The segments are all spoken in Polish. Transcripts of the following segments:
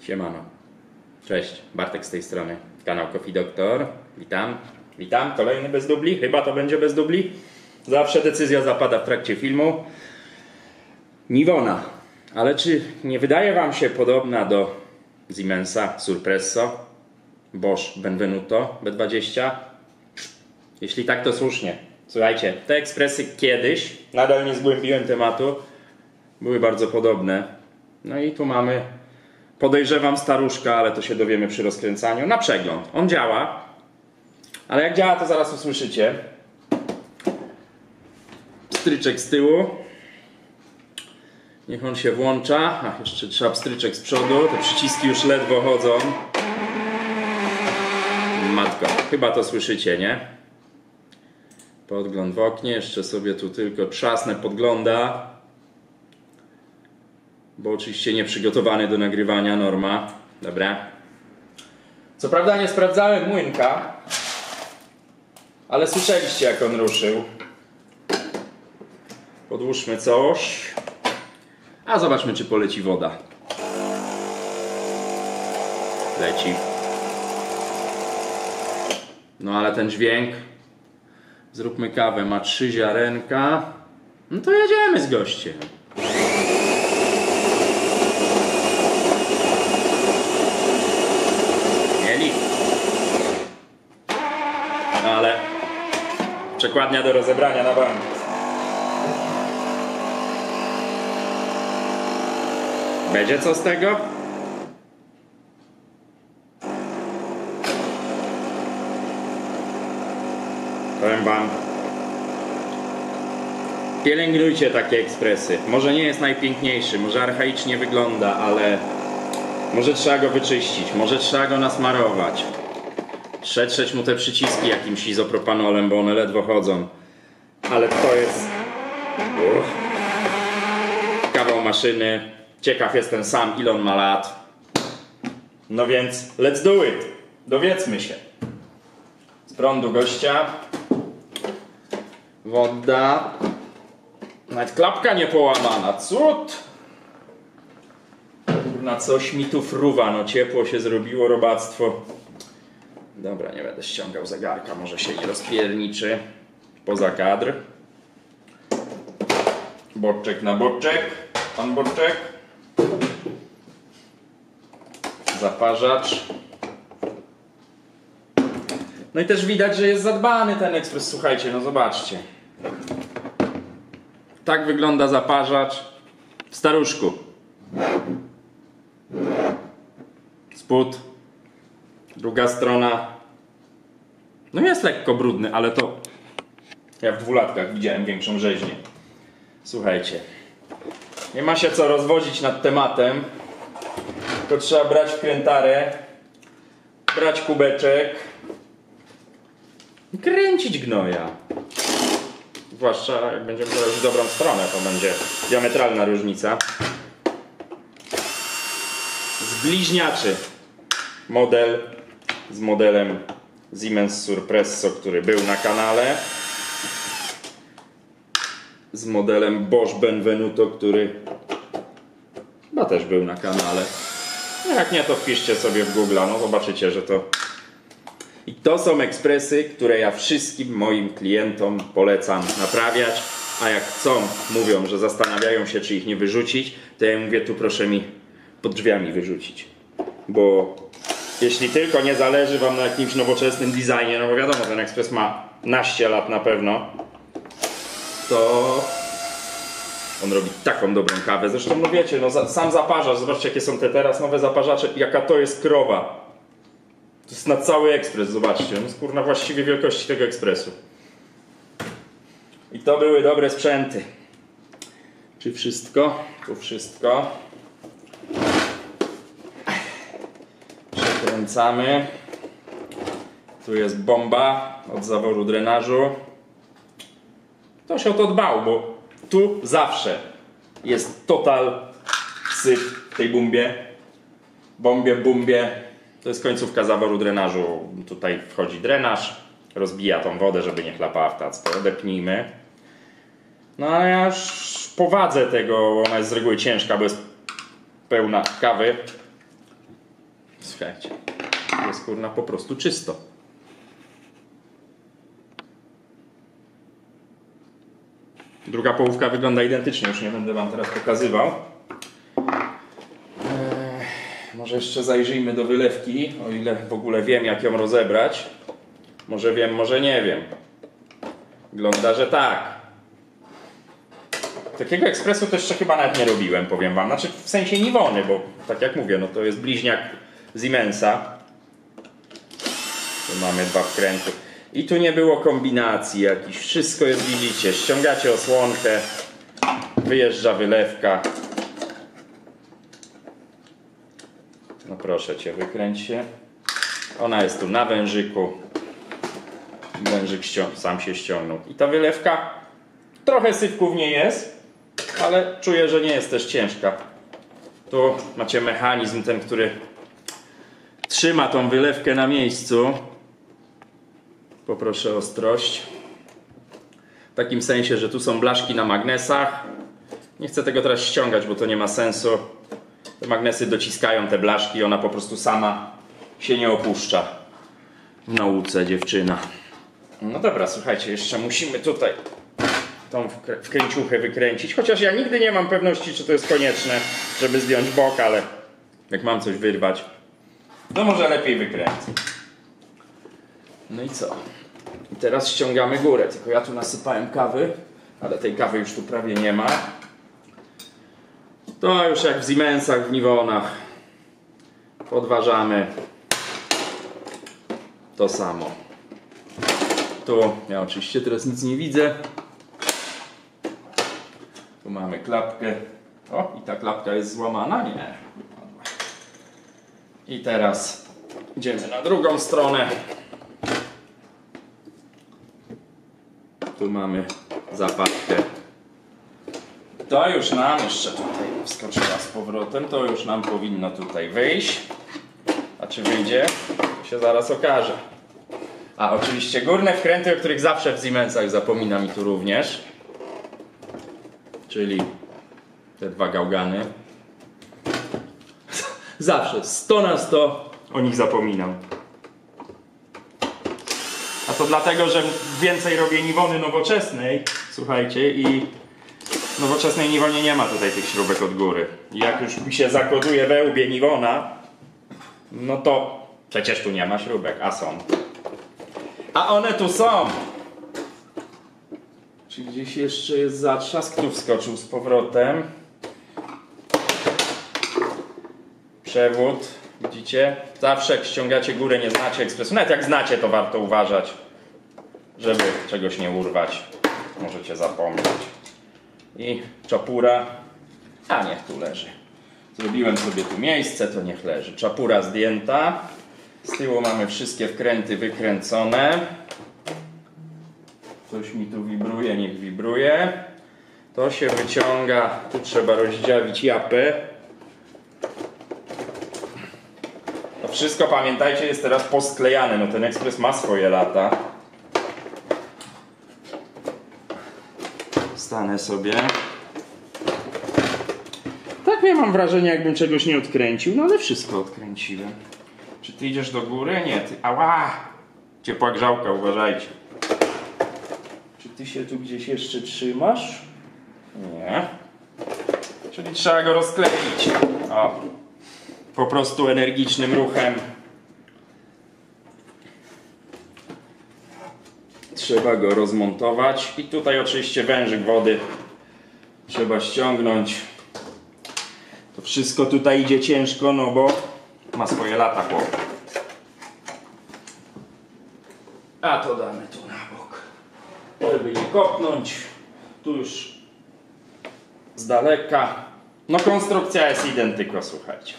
Siemano. Cześć, Bartek z tej strony, kanał Coffee Doctor. Witam, kolejny bez dubli, chyba to będzie bez dubli. Zawsze decyzja zapada w trakcie filmu. Nivona, ale czy nie wydaje wam się podobna do Siemensa Surpresso, Bosch Benvenuto B20? Jeśli tak, to słusznie. Słuchajcie, te ekspresy kiedyś, nadal nie zgłębiłem tematu, były bardzo podobne. No i tu mamy, podejrzewam, staruszka, ale to się dowiemy przy rozkręcaniu. Na przegląd. On działa, ale jak działa, to zaraz usłyszycie. Pstryczek z tyłu. Niech on się włącza. A, jeszcze trzeba pstryczek z przodu. Te przyciski już ledwo chodzą. Matko, chyba to słyszycie, nie? Podgląd w oknie. Jeszcze sobie tu tylko trzasnę podgląda. Bo oczywiście nieprzygotowany do nagrywania, norma. Dobra. Co prawda nie sprawdzałem młynka, ale słyszeliście, jak on ruszył. Podłóżmy coś. A zobaczmy, czy poleci woda. Leci. No ale ten dźwięk. Zróbmy kawę. Ma 3 ziarenka. No to jedziemy z gościem. Mieli. No ale przekładnia do rozebrania na bank. Będzie co z tego? Powiem wam, pielęgnujcie takie ekspresy. Może nie jest najpiękniejszy, może archaicznie wygląda, ale może trzeba go wyczyścić, może trzeba go nasmarować. Przetrzeć mu te przyciski jakimś izopropanolem, bo one ledwo chodzą. Ale to jest kawał maszyny. Ciekaw jestem sam, ile on ma lat. No więc let's do it. Dowiedzmy się. Z prądu gościa. Woda. Nawet klapka nie połamana. Cud! Na coś mi tu fruwa. No ciepło się zrobiło, robactwo. Dobra, nie będę ściągał zegarka. Może się nie rozpierniczy. Poza kadr. Boczek na boczek. Pan boczek. Zaparzacz. No i też widać, że jest zadbany ten ekspres. Słuchajcie, no zobaczcie. Tak wygląda zaparzacz w staruszku. Spód. Druga strona. No jest lekko brudny, ale to ja w 2-latkach widziałem większą rzeźnię. Słuchajcie. Nie ma się co rozwodzić nad tematem. To trzeba brać wkrętarę, brać kubeczek i kręcić gnoja. Zwłaszcza jak będziemy brać w dobrą stronę, to będzie diametralna różnica. Zbliźniaczy model z modelem Siemens Surpresso, który był na kanale, z modelem Bosch Benvenuto, który chyba też był na kanale. No jak nie, to wpiszcie sobie w Google, no zobaczycie, że to... I to są ekspresy, które ja wszystkim moim klientom polecam naprawiać, a jak chcą, mówią, że zastanawiają się, czy ich nie wyrzucić, to ja mówię, tu proszę mi pod drzwiami wyrzucić. Bo jeśli tylko nie zależy wam na jakimś nowoczesnym designie, no bo wiadomo, ten ekspres ma naście lat na pewno, to on robi taką dobrą kawę. Zresztą, no wiecie, no sam zaparzacz, zobaczcie, jakie są te teraz nowe zaparzacze, jaka to jest krowa. To jest na cały ekspres, zobaczcie. On jest kurna właściwie wielkości tego ekspresu. I to były dobre sprzęty. Czy wszystko? Tu wszystko. Przekręcamy. Tu jest bomba od zaworu drenażu. Ktoś o to dbał, bo tu zawsze jest total syf w tej bumbie. To jest końcówka zaworu drenażu. Tutaj wchodzi drenaż, rozbija tą wodę, żeby nie chlapała w tackę. Odepnijmy. No ale ja już powadzę tego, ona jest z reguły ciężka, bo jest pełna kawy. Słuchajcie, jest kurna po prostu czysto. Druga połówka wygląda identycznie, już nie będę wam teraz pokazywał. Może jeszcze zajrzyjmy do wylewki, o ile w ogóle wiem, jak ją rozebrać. Może wiem, może nie wiem. Wygląda, że tak. Takiego ekspresu to jeszcze chyba nawet nie robiłem, powiem wam. Znaczy w sensie Nivony, bo tak jak mówię, no to jest bliźniak Siemensa. Tu mamy 2 wkręty. I tu nie było kombinacji jakichś. Wszystko jest, widzicie. Ściągacie osłonkę. Wyjeżdża wylewka. No proszę cię, wykręć się. Ona jest tu na wężyku. Wężyk sam się ściągnął. I ta wylewka, trochę syfków nie jest, ale czuję, że nie jest też ciężka. Tu macie mechanizm ten, który trzyma tą wylewkę na miejscu. Poproszę o ostrość. W takim sensie, że tu są blaszki na magnesach. Nie chcę tego teraz ściągać, bo to nie ma sensu. Te magnesy dociskają te blaszki, ona po prostu sama się nie opuszcza. W nauce dziewczyna. No dobra, słuchajcie, jeszcze musimy tutaj tą wkręciuchę wykręcić. Chociaż ja nigdy nie mam pewności, czy to jest konieczne, żeby zdjąć bok, ale jak mam coś wyrwać, to może lepiej wykręcę. No i co? I teraz ściągamy górę. Tylko ja tu nasypałem kawy, ale tej kawy już tu prawie nie ma. To już jak w Siemensach, w Nivonach. Podważamy to samo. Tu ja oczywiście teraz nic nie widzę. Tu mamy klapkę. O, i ta klapka jest złamana? Nie. I teraz idziemy na drugą stronę. Tu mamy zapadkę. To już nam jeszcze tutaj wskoczyła z powrotem. To już nam powinno tutaj wyjść. A czy wyjdzie? To się zaraz okaże. A oczywiście górne wkręty, o których zawsze w Siemensach zapominam i tu również. Czyli te 2 gałgany. Zawsze 100 na 100 o nich zapominam. A to dlatego, że więcej robię Nivony nowoczesnej. Słuchajcie, i w nowoczesnej Nivonie nie ma tutaj tych śrubek od góry. I jak już mi się zakoduje we łbie Nivona, no to przecież tu nie ma śrubek, a są. A one tu są! Czy gdzieś jeszcze jest zatrzask? Tu wskoczył z powrotem. Przewód, widzicie? Zawsze jak ściągacie górę, nie znacie ekspresu. Nawet jak znacie, to warto uważać, żeby czegoś nie urwać. Możecie zapomnieć. I czapura. A niech tu leży. Zrobiłem sobie tu miejsce, to niech leży. Czapura zdjęta. Z tyłu mamy wszystkie wkręty wykręcone. Coś mi tu wibruje, niech wibruje. To się wyciąga. Tu trzeba rozdziawić japę. To wszystko, pamiętajcie, jest teraz posklejane. No ten ekspres ma swoje lata. Stanę sobie. Tak, ja mam wrażenie, jakbym czegoś nie odkręcił, no ale wszystko odkręciłem. Czy ty idziesz do góry? Nie, ty... Ała! Ciepła grzałka, uważajcie. Czy ty się tu gdzieś jeszcze trzymasz? Nie. Czyli trzeba go rozkleić. O. Po prostu energicznym ruchem. Trzeba go rozmontować. I tutaj oczywiście wężyk wody trzeba ściągnąć. To wszystko tutaj idzie ciężko, no bo ma swoje lata chłop. A to damy tu na bok, żeby nie kopnąć. Tu już z daleka. No konstrukcja jest identyko, słuchajcie.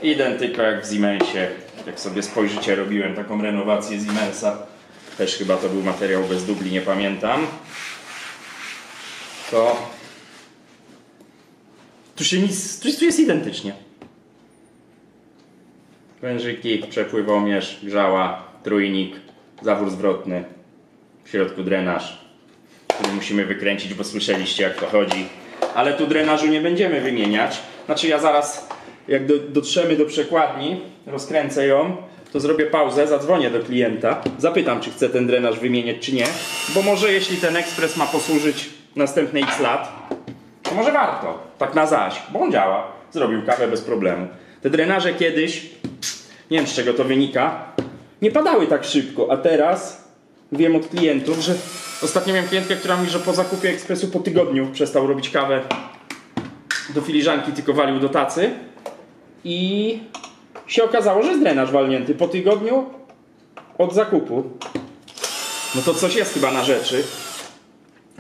Identyko jak w Siemensie. Jak sobie spojrzycie, robiłem taką renowację Siemensa. Też chyba to był materiał bez dubli, nie pamiętam. To tu się nic, tu jest identycznie. Wężyki, przepływomierz, grzała, trójnik, zawór zwrotny, w środku drenaż, który musimy wykręcić, bo słyszeliście, jak to chodzi. Ale tu drenażu nie będziemy wymieniać. Znaczy ja zaraz jak dotrzemy do przekładni, rozkręcę ją, to zrobię pauzę, zadzwonię do klienta, zapytam, czy chce ten drenaż wymieniać, czy nie, bo może jeśli ten ekspres ma posłużyć następne x lat, to może warto, tak na zaś, bo on działa, zrobił kawę bez problemu. Te drenaże kiedyś, nie wiem z czego to wynika, nie padały tak szybko, a teraz wiem od klientów, że ostatnio miałem klientkę, która mówi, że po zakupie ekspresu po tygodniu przestał robić kawę do filiżanki, tylko walił do tacy i się okazało, że jest drenaż walnięty po tygodniu od zakupu. No to coś jest chyba na rzeczy,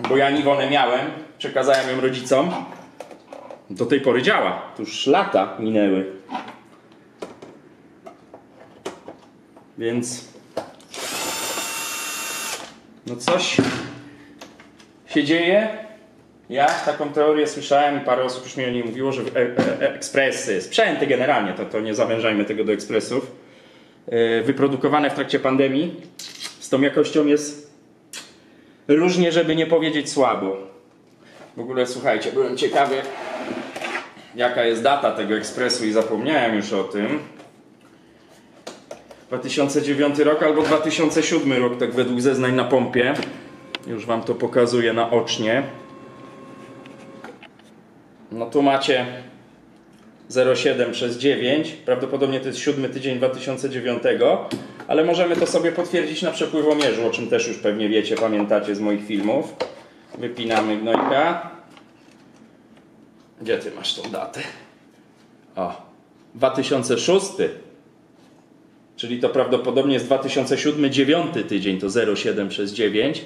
bo ja Niwonę miałem, przekazałem ją rodzicom, do tej pory działa, to już lata minęły, więc no coś się dzieje. Ja taką teorię słyszałem i parę osób już mi o niej mówiło, że ekspresy, sprzęty generalnie, to nie zawężajmy tego do ekspresów, wyprodukowane w trakcie pandemii z tą jakością jest różnie, żeby nie powiedzieć słabo. W ogóle słuchajcie, byłem ciekawy, jaka jest data tego ekspresu i zapomniałem już o tym. 2009 rok albo 2007 rok, tak według zeznań na pompie. Już wam to pokazuję naocznie. No tu macie 0,7/9, prawdopodobnie to jest 7 tydzień 2009, ale możemy to sobie potwierdzić na przepływomierzu, o czym też już pewnie wiecie, pamiętacie z moich filmów. Wypinamy gnojka. Gdzie ty masz tą datę? O, 2006, czyli to prawdopodobnie jest 2007, 9 tydzień, to 0,7/9.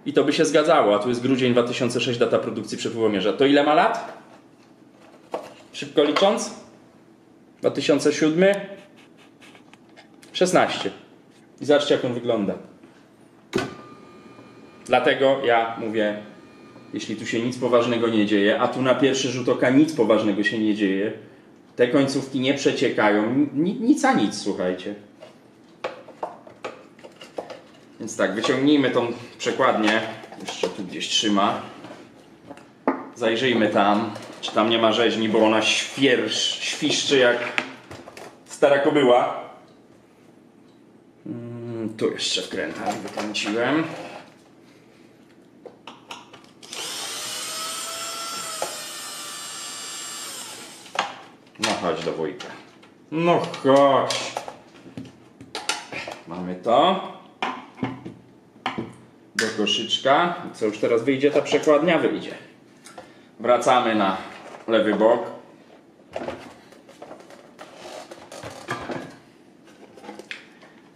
I to by się zgadzało, a tu jest grudzień 2006, data produkcji przepływomierza. To ile ma lat? Szybko licząc? 2007? 16. I zobaczcie, jak on wygląda. Dlatego ja mówię, jeśli tu się nic poważnego nie dzieje, a tu na pierwszy rzut oka nic poważnego się nie dzieje, te końcówki nie przeciekają, nic a nic, słuchajcie. Więc tak, wyciągnijmy tą przekładnię, jeszcze tu gdzieś trzyma. Zajrzyjmy tam, czy tam nie ma rzeźni, bo ona świszczy jak stara kobyła. Tu jeszcze wkrętami wykręciłem. No chodź do wujka. No chodź. Mamy to. Do koszyczka. I co już teraz wyjdzie? Ta przekładnia wyjdzie. Wracamy na lewy bok.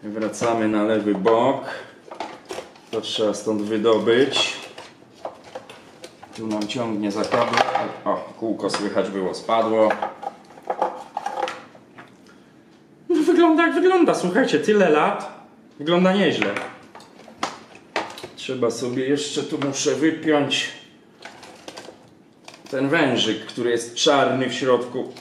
Wracamy na lewy bok. To trzeba stąd wydobyć. Tu nam ciągnie za kabel. O, kółko słychać było, spadło. No, wygląda jak wygląda. Słuchajcie, tyle lat. Wygląda nieźle. Trzeba sobie jeszcze, tu muszę wypiąć ten wężyk, który jest czarny w środku.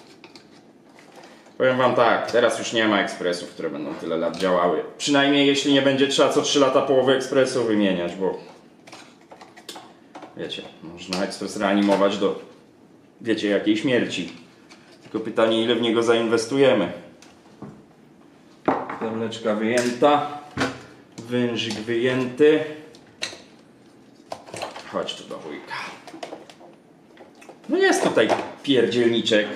Powiem wam tak, teraz już nie ma ekspresów, które będą tyle lat działały. Przynajmniej jeśli nie będzie trzeba co 3 lata połowę ekspresu wymieniać, bo wiecie, można ekspres reanimować do wiecie jakiej śmierci. Tylko pytanie, ile w niego zainwestujemy. Pętleczka wyjęta, wężyk wyjęty. Chodź tu do wujka. No jest tutaj pierdzielniczek.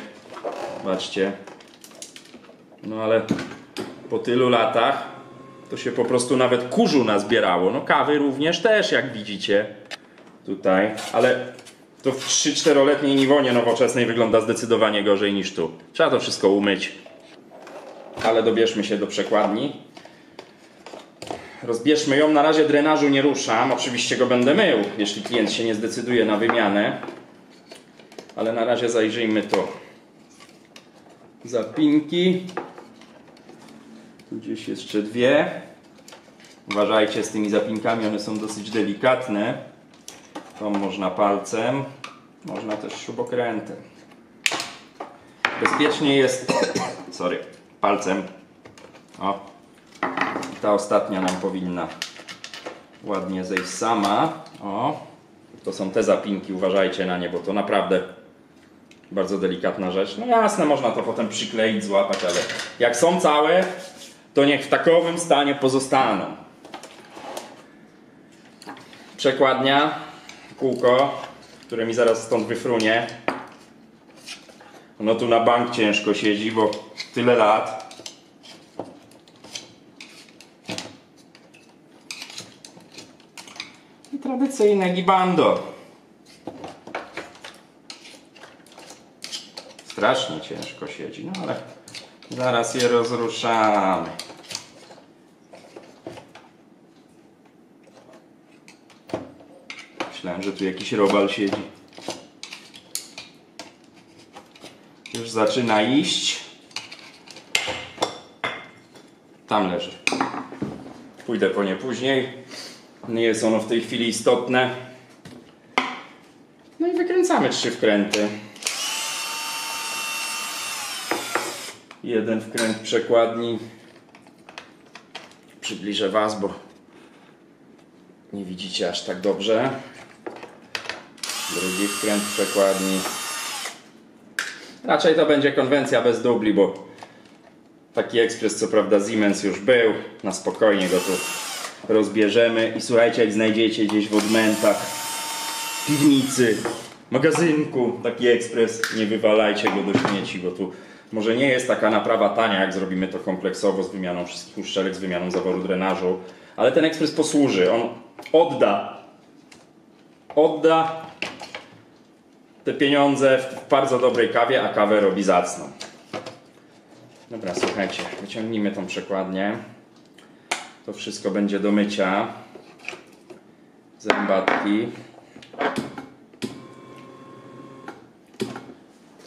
Zobaczcie. No ale po tylu latach to się po prostu nawet kurzu nazbierało. No kawy również też, jak widzicie. Tutaj. Ale to w 3-4-letniej Niwonie nowoczesnej wygląda zdecydowanie gorzej niż tu. Trzeba to wszystko umyć. Ale dobierzmy się do przekładni. Rozbierzmy ją. Na razie drenażu nie ruszam. Oczywiście go będę mył, jeśli klient się nie zdecyduje na wymianę. Ale na razie zajrzyjmy to. Zapinki. Tu gdzieś jeszcze dwie. Uważajcie z tymi zapinkami, one są dosyć delikatne. To można palcem, można też śrubokrętem. Bezpiecznie jest palcem. O. Ta ostatnia nam powinna ładnie zejść sama. O. To są te zapinki, uważajcie na nie, bo to naprawdę Bardzo delikatna rzecz. No jasne, można to potem przykleić, złapać, ale jak są całe, to niech w takowym stanie pozostaną. Przekładnia, kółko, które mi zaraz stąd wyfrunie. No tu na bank ciężko siedzi, bo tyle lat. I tradycyjne gibando. Strasznie ciężko siedzi, no ale zaraz je rozruszamy. Myślałem, że tu jakiś robal siedzi. Już zaczyna iść. Tam leży. Pójdę po nie później. Nie jest ono w tej chwili istotne. No i wykręcamy 3 wkręty. Jeden wkręt przekładni. Przybliżę Was, bo nie widzicie aż tak dobrze. Drugi wkręt przekładni. Raczej to będzie konwencja bez dubli, bo taki ekspres, co prawda Siemens już był. Na spokojnie go tu rozbierzemy. I słuchajcie, jak znajdziecie gdzieś w odmętach, piwnicy, magazynku taki ekspres, nie wywalajcie go do śmieci, bo tu może nie jest taka naprawa tania, jak zrobimy to kompleksowo z wymianą wszystkich uszczelek, z wymianą zaworu drenażu, ale ten ekspres posłuży, on odda te pieniądze w bardzo dobrej kawie, a kawę robi zacną. Dobra, słuchajcie, wyciągnijmy tą przekładnię. To wszystko będzie do mycia. Zębatki.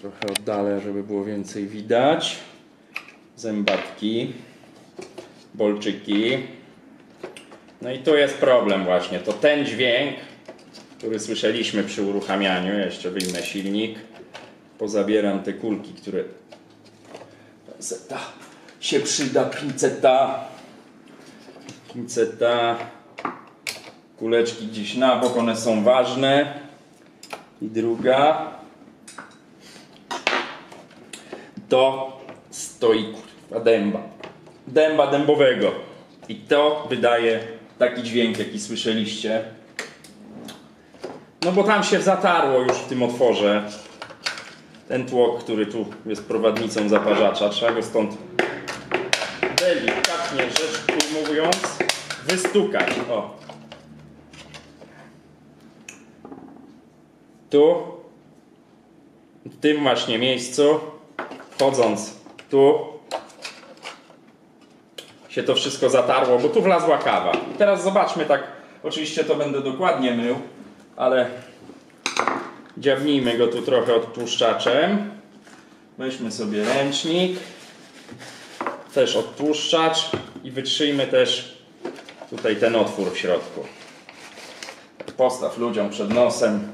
Trochę oddalę, żeby było więcej widać. Zębatki. Bolczyki. No i tu jest problem właśnie. To ten dźwięk, który słyszeliśmy przy uruchamianiu. Ja jeszcze wyjmę silnik. Pozabieram te kulki, które... Pinceta się przyda, pinceta. Kuleczki gdzieś na bok, one są ważne. I druga. To stoi kurwa dęba dębowego. I to wydaje taki dźwięk, jaki słyszeliście. No bo tam się zatarło już w tym otworze ten tłok, który tu jest prowadnicą zaparzacza. Trzeba go stąd delikatnie, rzecz ujmując, wystukać. O. Tu, w tym właśnie miejscu, wchodząc tu, się to wszystko zatarło, bo tu wlazła kawa. I teraz zobaczmy tak, oczywiście to będę dokładnie mył, ale dziabnijmy go tu trochę odtłuszczaczem. Weźmy sobie ręcznik, też odtłuszczacz i wytrzyjmy też tutaj ten otwór w środku. Postaw ludziom przed nosem.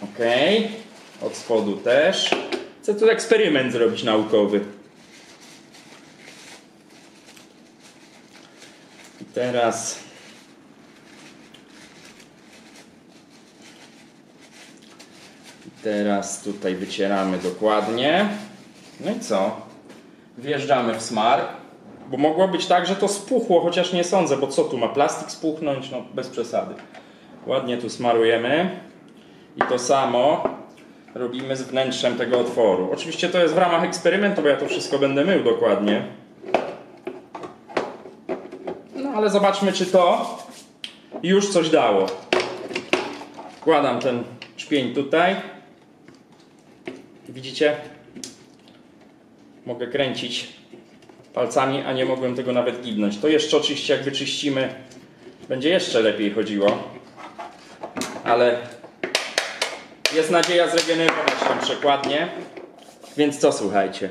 Ok, od spodu też. Chcę tu eksperyment zrobić naukowy. I teraz tutaj wycieramy dokładnie. No i co? Wjeżdżamy w smar. Bo mogło być tak, że to spuchło, chociaż nie sądzę, bo co tu ma plastik spuchnąć? No bez przesady. Ładnie tu smarujemy. I to samo robimy z wnętrzem tego otworu. Oczywiście to jest w ramach eksperymentu, bo ja to wszystko będę mył dokładnie. No ale zobaczmy, czy to już coś dało. Wkładam ten szpień tutaj. Widzicie? Mogę kręcić palcami, a nie mogłem tego nawet gibnąć. To jeszcze oczywiście jak wyczyścimy, będzie jeszcze lepiej chodziło. Ale jest nadzieja zregenerować tą przekładnię. Więc co, słuchajcie.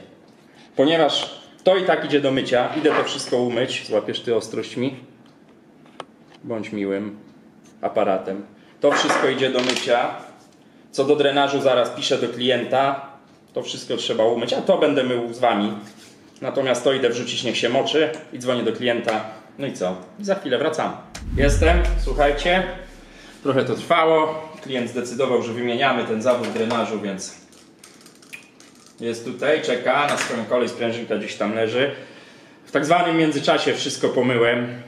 Ponieważ to i tak idzie do mycia, idę to wszystko umyć. Złapiesz ty ostrość mi? Bądź miłym aparatem. To wszystko idzie do mycia. Co do drenażu zaraz piszę do klienta. To wszystko trzeba umyć, a to będę mył z wami. Natomiast to idę wrzucić, niech się moczy i dzwonię do klienta. No i co? I za chwilę wracam. Jestem, słuchajcie. Trochę to trwało. Klient zdecydował, że wymieniamy ten zawór drenażu, więc jest tutaj, czeka na swoją kolej, sprężynka gdzieś tam leży. W tak zwanym międzyczasie wszystko pomyłem.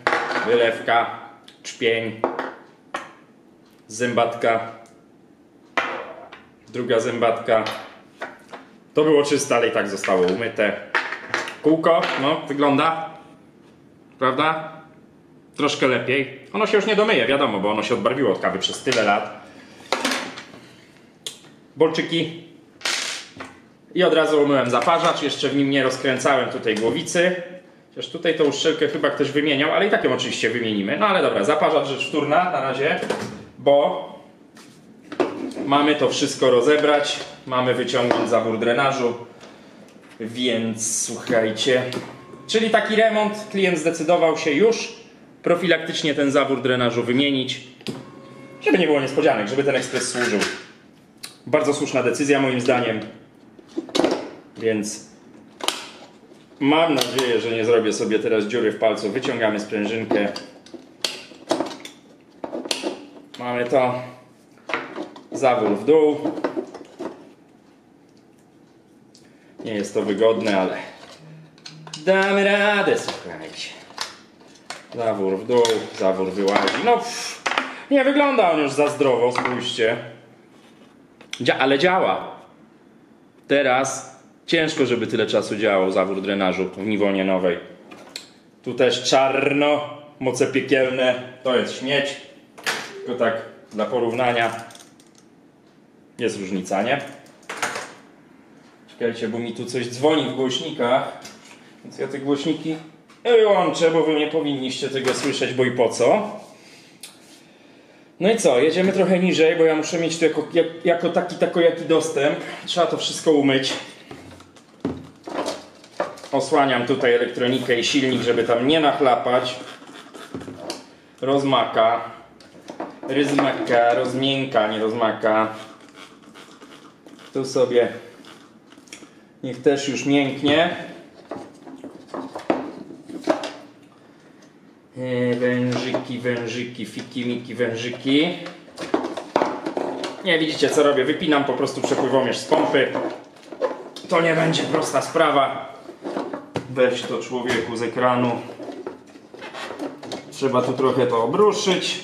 Wylewka, czpień, zębatka, druga zębatka. To było czyste, ale i tak zostało umyte. Kółko, no, wygląda, prawda? Troszkę lepiej. Ono się już nie domyje, wiadomo, bo ono się odbarwiło od kawy przez tyle lat. Bolczyki. I od razu umyłem zaparzacz. Jeszcze w nim nie rozkręcałem tutaj głowicy. Chociaż tutaj tą uszczelkę chyba ktoś wymieniał, ale i tak ją oczywiście wymienimy. No ale dobra, zaparzacz rzecz wtórna na razie, bo mamy to wszystko rozebrać. Mamy wyciągnąć zawór drenażu. Więc słuchajcie. Czyli taki remont. Klient zdecydował się już profilaktycznie ten zawór drenażu wymienić. Żeby nie było niespodzianek, żeby ten ekspres służył. Bardzo słuszna decyzja moim zdaniem. Więc mam nadzieję, że nie zrobię sobie teraz dziury w palcu. Wyciągamy sprężynkę. Mamy to. Zawór w dół. Nie jest to wygodne, ale damy radę, słuchajcie. Zawór w dół, zawór wyłazi. No, nie wygląda on już za zdrowo, spójrzcie. Ale działa. Teraz ciężko, żeby tyle czasu działał zawór drenażu w Niwonie nowej. Tu też czarno, moce piekielne, to jest śmieć. Tylko tak dla porównania. Jest różnica, nie? Czekajcie, bo mi tu coś dzwoni w głośnikach. Więc ja te głośniki wyłączę, bo wy nie powinniście tego słyszeć, bo i po co. No i co, jedziemy trochę niżej, bo ja muszę mieć tu jako taki dostęp. Trzeba to wszystko umyć. Osłaniam tutaj elektronikę i silnik, żeby tam nie nachlapać. Rozmaka. Ryzmaka, rozmięka, nie rozmaka. Tu sobie niech też już mięknie. Wężyki, fiki, wężyki. Nie widzicie co robię, wypinam po prostu przepływomierz z pompy. To nie będzie prosta sprawa. Weź to człowieku z ekranu. Trzeba tu trochę to obruszyć.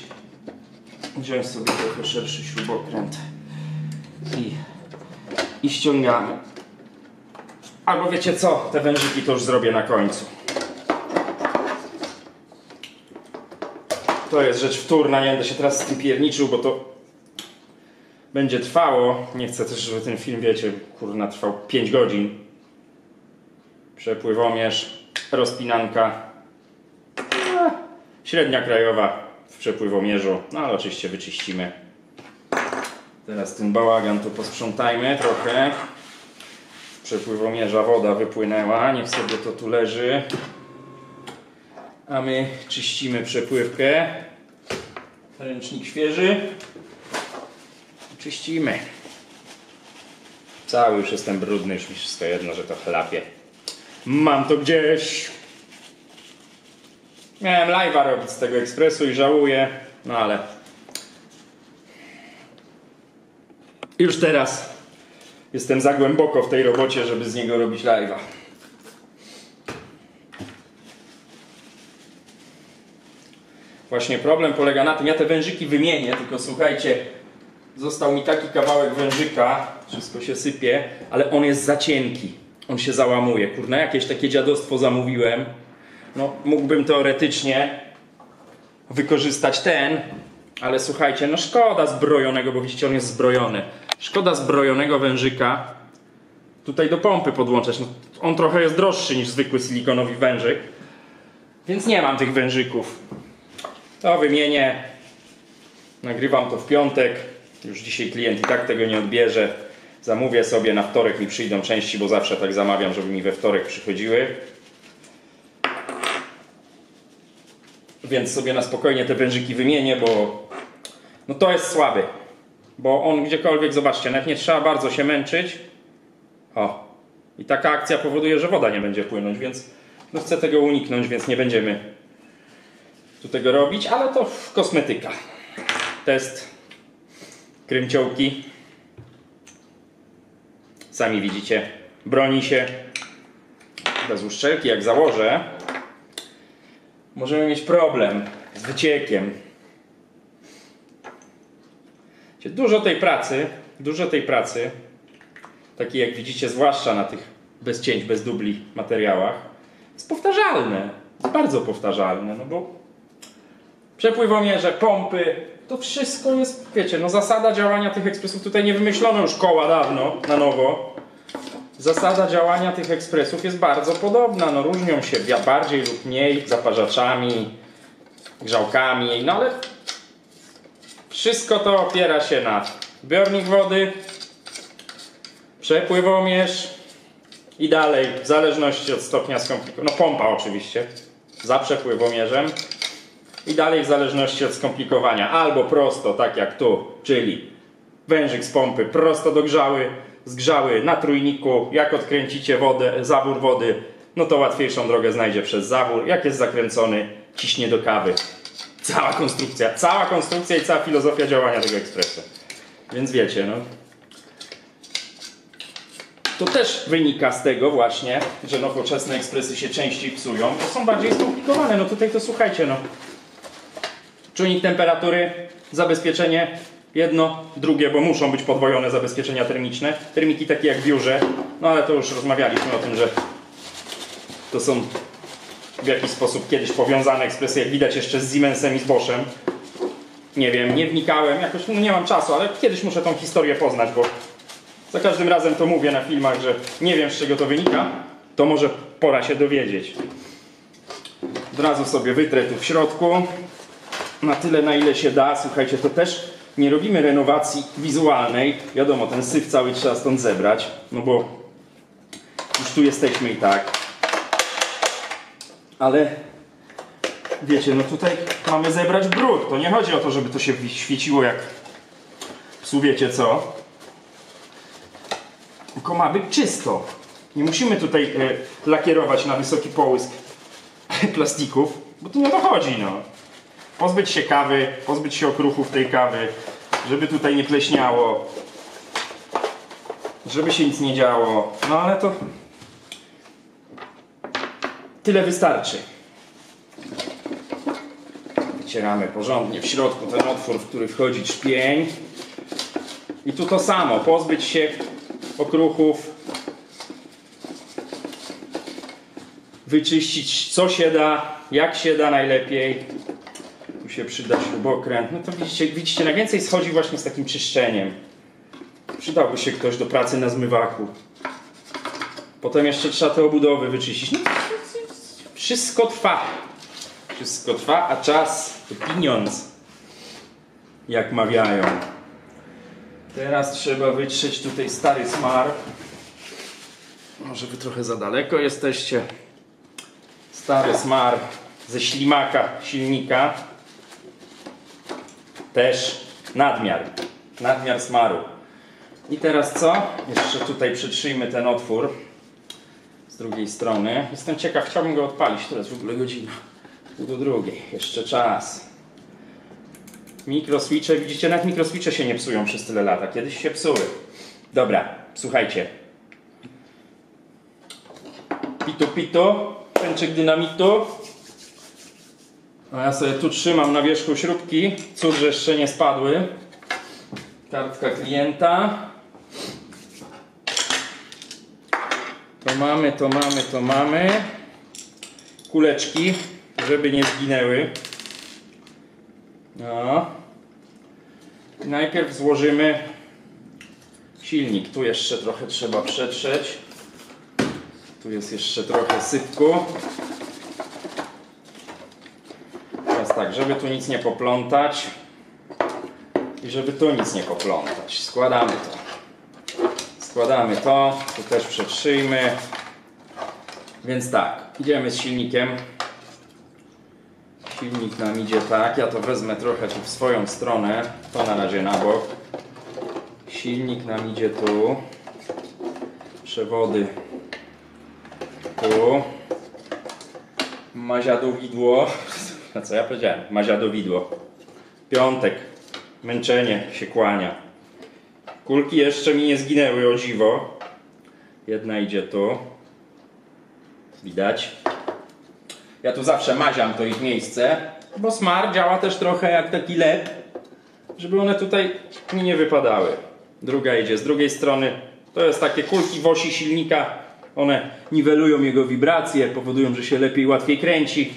Wziąć sobie trochę szerszy śrubokręt i ściągamy. Albo wiecie co, te wężyki to już zrobię na końcu. To jest rzecz wtórna, nie będę się teraz z tym pierniczył, bo to będzie trwało. Nie chcę też, żeby ten film, wiecie, kurna, trwał 5 godzin. Przepływomierz, rozpinanka. Średnia krajowa w przepływomierzu, no ale oczywiście wyczyścimy. Teraz ten bałagan to posprzątajmy trochę. Z przepływomierza woda wypłynęła, niech sobie to tu leży. A my czyścimy przepływkę. Ręcznik świeży. Czyścimy. Cały już jestem brudny, już mi wszystko jedno, że to chlapie. Mam to gdzieś. Miałem live'a robić z tego ekspresu i żałuję, no ale już teraz jestem za głęboko w tej robocie, żeby z niego robić live'a. Właśnie problem polega na tym, ja te wężyki wymienię, tylko słuchajcie, został mi taki kawałek wężyka, wszystko się sypie, ale on jest za cienki, on się załamuje. Kurna, jakieś takie dziadostwo zamówiłem. No, mógłbym teoretycznie wykorzystać ten, ale słuchajcie, no szkoda zbrojonego, bo widzicie, on jest zbrojony. Szkoda zbrojonego wężyka tutaj do pompy podłączać. No, on trochę jest droższy niż zwykły silikonowy wężyk, więc nie mam tych wężyków. To wymienię. Nagrywam to w piątek. Już dzisiaj klient i tak tego nie odbierze. Zamówię sobie, na wtorek mi przyjdą części, bo zawsze tak zamawiam, żeby mi we wtorek przychodziły. Więc sobie na spokojnie te wężyki wymienię, bo no to jest słaby. Bo on gdziekolwiek, zobaczcie, nawet nie trzeba bardzo się męczyć. O. I taka akcja powoduje, że woda nie będzie płynąć, więc no chcę tego uniknąć, więc nie będziemy tu tego robić, ale to kosmetyka. test krymciołki. Sami widzicie, broni się bez uszczelki. Jak założę, możemy mieć problem z wyciekiem. Dużo tej pracy, takiej jak widzicie, zwłaszcza na tych bez cięć, bez dubli materiałach, jest powtarzalne, jest bardzo powtarzalne, no bo przepływomierze, pompy, to wszystko jest, wiecie, no zasada działania tych ekspresów, tutaj nie wymyślono już koła dawno, na nowo. Zasada działania tych ekspresów jest bardzo podobna, no różnią się bardziej lub mniej zaparzaczami, grzałkami, no ale wszystko to opiera się na zbiornik wody, przepływomierz i dalej, w zależności od stopnia skomplikowania, no pompa oczywiście, za przepływomierzem i dalej w zależności od skomplikowania, albo prosto, tak jak tu, czyli wężyk z pompy prosto do zgrzały na trójniku, jak odkręcicie wodę, zawór wody, no to łatwiejszą drogę znajdzie przez zawór, jak jest zakręcony, ciśnie do kawy. Cała konstrukcja i cała filozofia działania tego ekspresu. Więc wiecie, no. To też wynika z tego właśnie, że nowoczesne ekspresy się częściej psują, bo są bardziej skomplikowane. No tutaj to słuchajcie, no. Czujnik temperatury, zabezpieczenie jedno, drugie, bo muszą być podwojone zabezpieczenia termiczne. Termiki takie jak w biurze, no ale to już rozmawialiśmy o tym, że to są w jakiś sposób kiedyś powiązane ekspresy, jak widać jeszcze z Siemensem i z Boschem. Nie wiem, nie wnikałem, jakoś nie mam czasu, ale kiedyś muszę tą historię poznać, bo za każdym razem to mówię na filmach, że nie wiem, z czego to wynika, to może pora się dowiedzieć. Od razu sobie wytrę tu w środku, na tyle na ile się da. Słuchajcie, to też nie robimy renowacji wizualnej. Wiadomo, ten syf cały trzeba stąd zebrać, no bo już tu jesteśmy i tak. Ale wiecie, no tutaj mamy zebrać brud. To nie chodzi o to, żeby to się świeciło jak psu wiecie co. Tylko ma być czysto. Nie musimy tutaj lakierować na wysoki połysk plastików, bo tu nie o to chodzi, no. Pozbyć się kawy, pozbyć się okruchów tej kawy, żeby tutaj nie pleśniało, żeby się nic nie działo. No ale to tyle wystarczy. Wycieramy porządnie w środku ten otwór, w który wchodzi trzpień. I tu to samo, pozbyć się okruchów, wyczyścić co się da, jak się da najlepiej. Tu się przyda śrubokręt. No to widzicie, najwięcej schodzi właśnie z takim czyszczeniem. Przydałby się ktoś do pracy na zmywaku. Potem jeszcze trzeba te obudowy wyczyścić. No, wszystko trwa. Wszystko trwa, a czas to pieniądz. Jak mawiają. Teraz trzeba wytrzeć tutaj stary smar. Może wy trochę za daleko jesteście. Stary smar ze ślimaka silnika. Też nadmiar. Nadmiar smaru. I teraz co? Jeszcze tutaj przytrzyjmy ten otwór z drugiej strony. Jestem ciekaw, chciałbym go odpalić. Teraz w ogóle godzina. Pół do drugiej. Jeszcze czas. Mikroswitche. Widzicie, nawet mikroswitche się nie psują przez tyle lata. Kiedyś się psuły. Dobra, słuchajcie. Pitu pitu. Pęczek dynamitu. A ja sobie tu trzymam na wierzchu śrubki. Cud, że jeszcze nie spadły. Kartka klienta. To mamy. Kuleczki, żeby nie zginęły. No. I najpierw złożymy silnik. Tu jeszcze trochę trzeba przetrzeć. Tu jest jeszcze trochę sypku. Teraz tak, żeby tu nic nie poplątać i żeby tu nic nie poplątać. Składamy to. Tu też przetrzyjmy. Więc tak, idziemy z silnikiem. Silnik nam idzie tak. Ja to wezmę trochę tu w swoją stronę. To na razie na bok. Silnik nam idzie tu. Przewody tu. Maziadowidło. No co ja powiedziałem? Maziadowidło. Piątek Męczenie się kłania. Kulki jeszcze mi nie zginęły, o dziwo. Jedna idzie tu. Widać. Ja tu zawsze maziam to ich miejsce, bo smar działa też trochę jak taki led, żeby one tutaj mi nie wypadały. Druga idzie z drugiej strony. To jest takie kulki w osi silnika. One niwelują jego wibracje, powodują, że się lepiej, łatwiej kręci.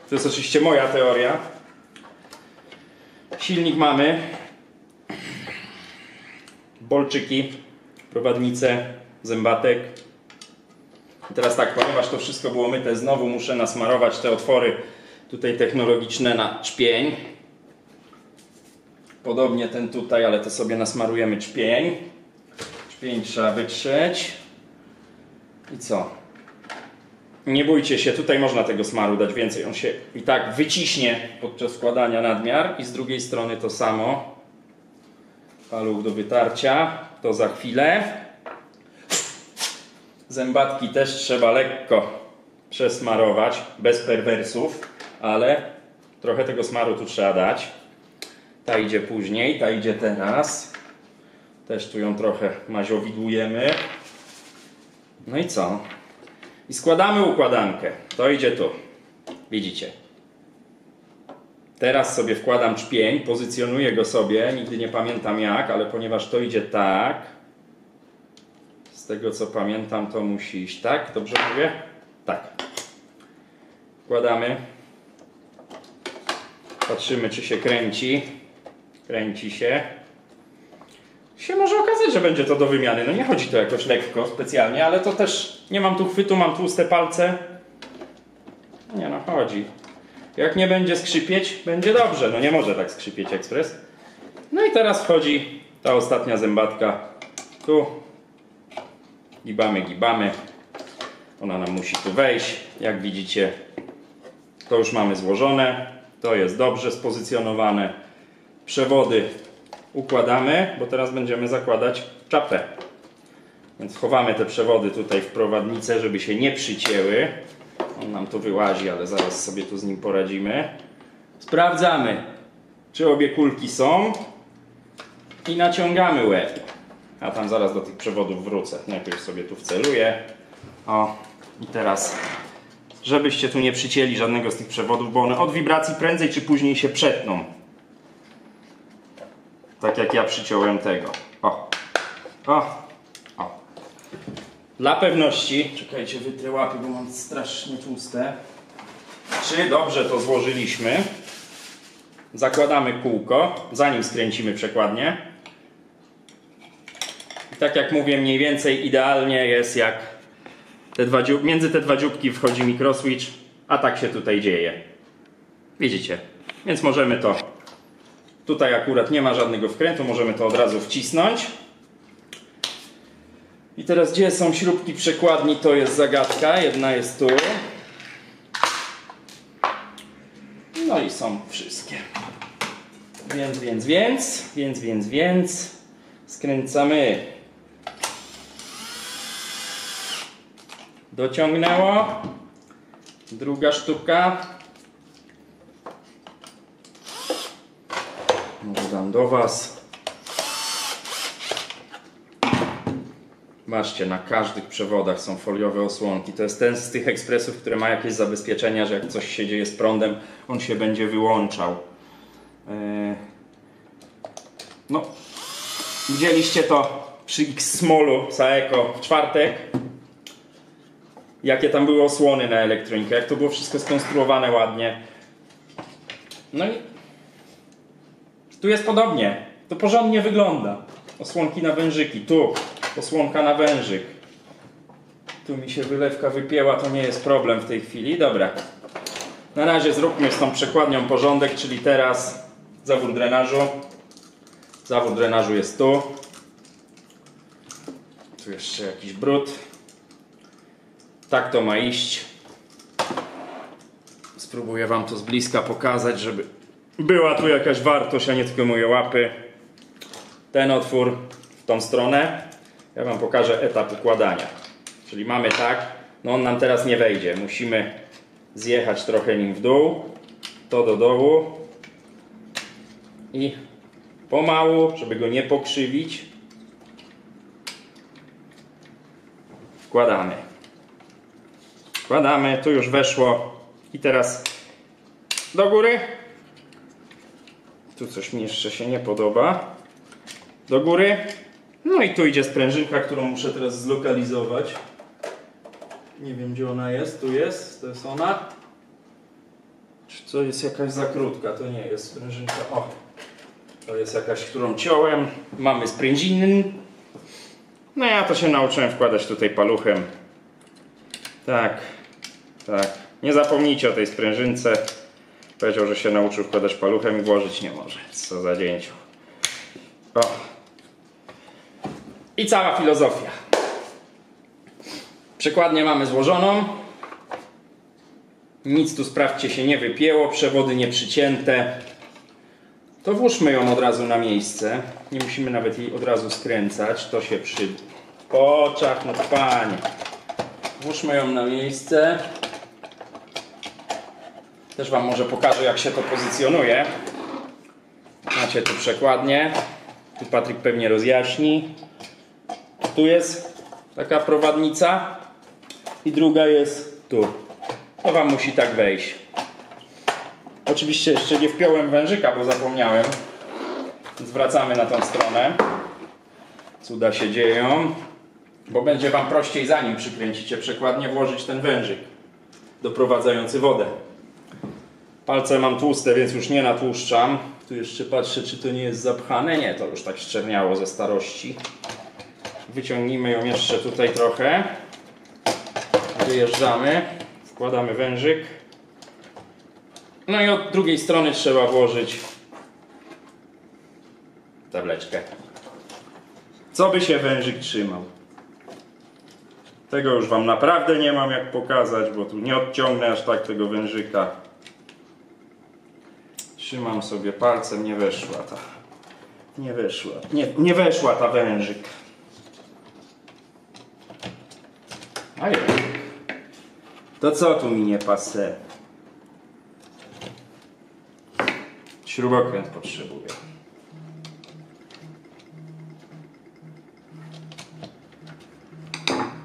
To jest oczywiście moja teoria. Silnik mamy. Bolczyki, prowadnice, zębatek. I teraz tak, ponieważ to wszystko było myte, znowu muszę nasmarować te otwory tutaj technologiczne na czpień. Podobnie ten tutaj, ale to sobie nasmarujemy czpień. Czpień trzeba wytrzeć. I co? Nie bójcie się, tutaj można tego smaru dać więcej. On się i tak wyciśnie podczas wkładania nadmiar. I z drugiej strony to samo. Paluch do wytarcia. To za chwilę. Zębatki też trzeba lekko przesmarować, bez perwersów, ale trochę tego smaru tu trzeba dać. Ta idzie później, ta idzie teraz. Też tu ją trochę maziowidłujemy. No i co? I składamy układankę. To idzie tu. Widzicie? Teraz sobie wkładam czpień, pozycjonuję go sobie, nigdy nie pamiętam jak, ale ponieważ to idzie tak, z tego co pamiętam, to musi iść tak. Dobrze mówię? Tak. Wkładamy. Patrzymy, czy się kręci. Kręci się. Się może okazać, że będzie to do wymiany. No nie chodzi to jakoś lekko, specjalnie, ale to też nie mam tu chwytu, mam tłuste palce. Nie no, chodzi. Jak nie będzie skrzypieć, będzie dobrze. No nie może tak skrzypieć ekspres. No i teraz wchodzi ta ostatnia zębatka. Tu. Gibamy, gibamy. Ona nam musi tu wejść. Jak widzicie, to już mamy złożone. To jest dobrze spozycjonowane. Przewody układamy, bo teraz będziemy zakładać czapę. Więc chowamy te przewody tutaj w prowadnicę, żeby się nie przycięły. On nam tu wyłazi, ale zaraz sobie tu z nim poradzimy. Sprawdzamy, czy obie kulki są i naciągamy łeb. A tam zaraz do tych przewodów wrócę. Najpierw sobie tu wceluję. O, i teraz, żebyście tu nie przycięli żadnego z tych przewodów, bo one od wibracji prędzej czy później się przetną. Tak jak ja przyciąłem tego. O. O. O. Dla pewności, czekajcie, wytrę łapy, bo mam strasznie tłuste. Czy dobrze to złożyliśmy? Zakładamy kółko, zanim skręcimy przekładnię. I tak jak mówię, mniej więcej idealnie jest, jak między te dwa dzióbki wchodzi mikroswitch, a tak się tutaj dzieje. Widzicie? Więc możemy to, tutaj akurat nie ma żadnego wkrętu, możemy to od razu wcisnąć. I teraz gdzie są śrubki przekładni, to jest zagadka. Jedna jest tu. No i są wszystkie. Więc skręcamy. Dociągnęło. Druga sztuka. Może dam do Was. Zobaczcie, na każdych przewodach są foliowe osłonki. To jest ten z tych ekspresów, które ma jakieś zabezpieczenia, że jak coś się dzieje z prądem, on się będzie wyłączał. No, widzieliście to przy X-Smallu Saeco w czwartek. Jakie tam były osłony na elektronikę, jak to było wszystko skonstruowane ładnie. No i tu jest podobnie. To porządnie wygląda. Osłonki na wężyki. Tu osłonka na wężyk. Tu mi się wylewka wypięła, to nie jest problem w tej chwili. Dobra. Na razie zróbmy z tą przekładnią porządek, czyli teraz zawór drenażu. Zawór drenażu jest tu. Tu jeszcze jakiś brud. Tak to ma iść. Spróbuję Wam to z bliska pokazać, żeby była tu jakaś wartość, a nie tylko moje łapy. Ten otwór w tą stronę. Ja Wam pokażę etap układania. Czyli mamy tak, no on nam teraz nie wejdzie. Musimy zjechać trochę nim w dół. To do dołu. I Pomału, żeby go nie pokrzywić. Wkładamy. Wkładamy, tu już weszło. I teraz do góry. Tu coś mi jeszcze się nie podoba. Do góry. No i tu idzie sprężynka, którą muszę teraz zlokalizować. Nie wiem, gdzie ona jest. Tu jest. To jest ona. Czy to jest jakaś za krótka? To nie jest sprężynka. O! To jest jakaś, którą ciąłem. Mamy sprężynę. No ja to się nauczyłem wkładać tutaj paluchem. Tak. Tak. Nie zapomnijcie o tej sprężynce. Powiedział, że się nauczył wkładać paluchem i włożyć nie może. Co za dzięciu. O. I cała filozofia. Przekładnię mamy złożoną. Nic tu, sprawdźcie, się nie wypięło. Przewody nie przycięte. To włóżmy ją od razu na miejsce. Nie musimy nawet jej od razu skręcać. To się przy oczach, no panie. Włóżmy ją na miejsce. Też wam może pokażę, jak się to pozycjonuje. Macie tu przekładnię. Tu Patryk pewnie rozjaśni. Tu jest taka prowadnica. I druga jest tu. To wam musi tak wejść. Oczywiście jeszcze nie wpiąłem wężyka, bo zapomniałem. Zwracamy na tą stronę. Cuda się dzieją. Bo będzie wam prościej, zanim przykręcicie przekładnię, włożyć ten wężyk doprowadzający wodę. Palce mam tłuste, więc już nie natłuszczam. Tu jeszcze patrzę, czy to nie jest zapchane. Nie, to już tak szczerniało ze starości. Wyciągnijmy ją jeszcze tutaj trochę. Wyjeżdżamy. Wkładamy wężyk. No i od drugiej strony trzeba włożyć tableczkę. Co by się wężyk trzymał? Tego już wam naprawdę nie mam jak pokazać, bo tu nie odciągnę aż tak tego wężyka. Trzymam sobie palcem, nie weszła ta. Nie weszła. Nie weszła ta wężyk. A jest. To co tu mi nie pasuje? Śrubokręt potrzebuję.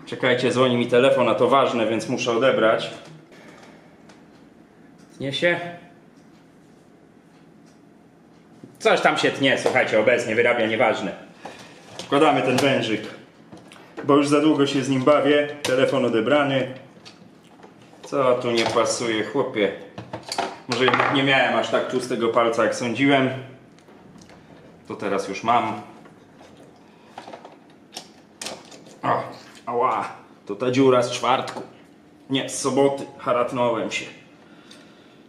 Czekajcie, dzwoni mi telefon, a to ważne, więc muszę odebrać. Tnie się? Coś tam się tnie, słuchajcie, obecnie wyrabia, nieważne. Wkładamy ten wężyk, bo już za długo się z nim bawię. Telefon odebrany. Co tu nie pasuje, chłopie? Może jednak nie miałem aż tak tłustego palca, jak sądziłem. To teraz już mam. O, ała, to ta dziura z czwartku. Nie, z soboty. Haratnąłem się.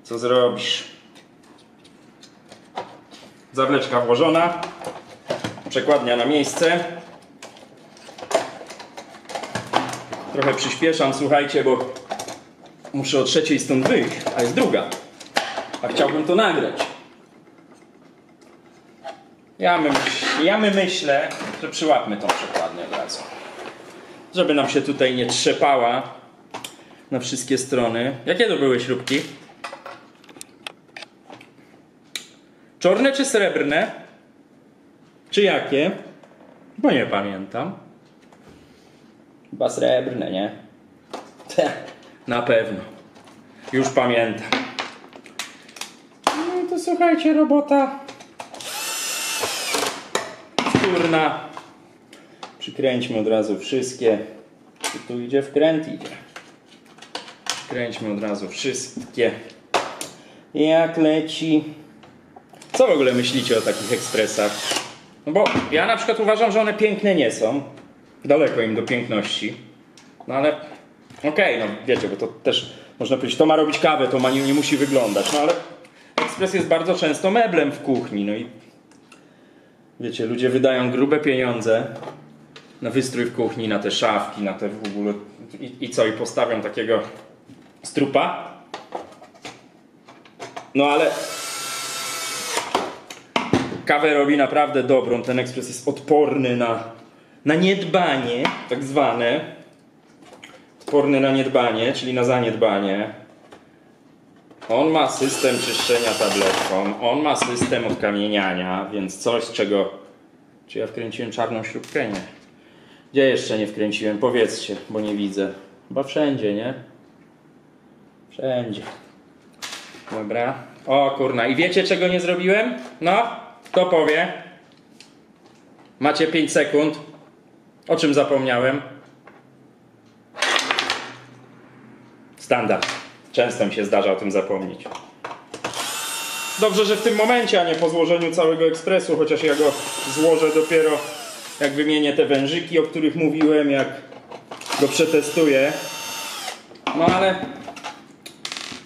Co zrobisz? Zawleczka włożona. Przekładnia na miejsce. Trochę przyspieszam, słuchajcie, bo muszę o 3:00 stąd wyjść, a jest 2:00. A chciałbym to nagrać. Ja myślę, że przyłapmy tą przekładnię od razu. Żeby nam się tutaj nie trzepała na wszystkie strony. Jakie to były śrubki? Czarne czy srebrne? Czy jakie? Bo nie pamiętam. Chyba srebrne, nie? Na pewno. Już pamiętam. No to słuchajcie, robota wtórna. Przykręćmy od razu wszystkie. Tu idzie wkręt, idzie. Przykręćmy od razu wszystkie. Jak leci. Co w ogóle myślicie o takich ekspresach? No bo ja na przykład uważam, że one piękne nie są. Daleko im do piękności. No ale okej, no wiecie, bo to też można powiedzieć, to ma robić kawę, to ma nie musi wyglądać. No ale ekspres jest bardzo często meblem w kuchni. No i wiecie, ludzie wydają grube pieniądze na wystrój w kuchni, na te szafki, na te w ogóle i co? I postawią takiego strupa? No ale kawę robi naprawdę dobrą. Ten ekspres jest odporny na niedbanie, tak zwane. Odporny na niedbanie, czyli na zaniedbanie. On ma system czyszczenia tabletką, on ma system odkamieniania, więc coś z czego... Czy ja wkręciłem czarną śrubkę? Nie. Gdzie jeszcze nie wkręciłem? Powiedzcie, bo nie widzę. Chyba wszędzie, nie? Wszędzie. Dobra. O kurna, i wiecie czego nie zrobiłem? No, kto powie? Macie 5 sekund. O czym zapomniałem? Standard. Często mi się zdarza o tym zapomnieć. Dobrze, że w tym momencie, a nie po złożeniu całego ekspresu, chociaż ja go złożę dopiero jak wymienię te wężyki, o których mówiłem, jak go przetestuję. No ale